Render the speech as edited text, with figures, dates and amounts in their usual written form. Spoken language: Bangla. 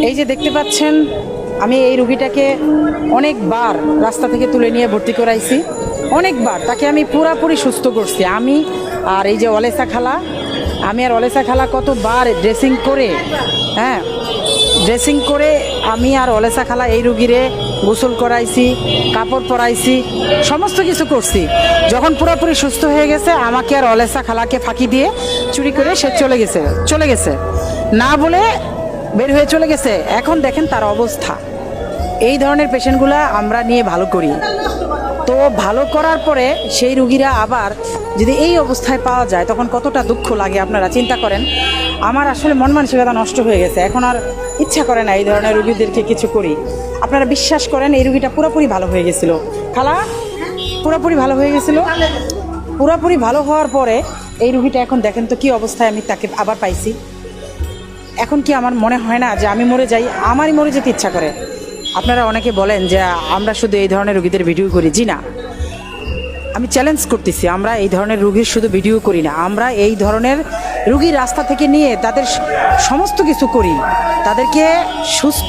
এই যে দেখতে পাচ্ছেন, আমি এই রুগীটাকে অনেকবার রাস্তা থেকে তুলে নিয়ে ভর্তি করাইছি, অনেকবার তাকে আমি পুরাপুরি সুস্থ করছি। আমি আর এই যে অলেসা খালা, আমি আর অলেসা খালা কতবার ড্রেসিং করে, হ্যাঁ ড্রেসিং করে আমি আর অলেসা খালা এই রুগীরে গোসল করাইছি, কাপড় পরাইছি, সমস্ত কিছু করছি। যখন পুরোপুরি সুস্থ হয়ে গেছে, আমাকে আর অলেসা খালাকে ফাঁকি দিয়ে চুরি করে সে চলে গেছে না বলে বের হয়ে চলে গেছে। এখন দেখেন তার অবস্থা। এই ধরনের পেশেন্টগুলা আমরা নিয়ে ভালো করি, তো ভালো করার পরে সেই রুগীরা আবার যদি এই অবস্থায় পাওয়া যায় তখন কতটা দুঃখ লাগে আপনারা চিন্তা করেন। আমার আসলে মন মানসিকতা নষ্ট হয়ে গেছে, এখন আর ইচ্ছা করে না এই ধরনের রুগীদেরকে কিছু করি। আপনারা বিশ্বাস করেন, এই রুগীটা পুরোপুরি ভালো হয়ে গেছিল। খালা পুরোপুরি ভালো হয়ে গেছিল। পুরোপুরি ভালো হওয়ার পরে এই রুগীটা এখন দেখেন তো কী অবস্থায় আমি তাকে আবার পাইছি। এখন কি আমার মনে হয় না যে আমি মরে যাই? আমারই মরে যেতে ইচ্ছা করে। আপনারা অনেকে বলেন যে আমরা শুধু এই ধরনের রুগীদের ভিডিও করি। জি না, আমি চ্যালেঞ্জ করতেছি, আমরা এই ধরনের রুগীর শুধু ভিডিও করি না, আমরা এই ধরনের রুগী রাস্তা থেকে নিয়ে তাদের সমস্ত কিছু করি, তাদেরকে সুস্থ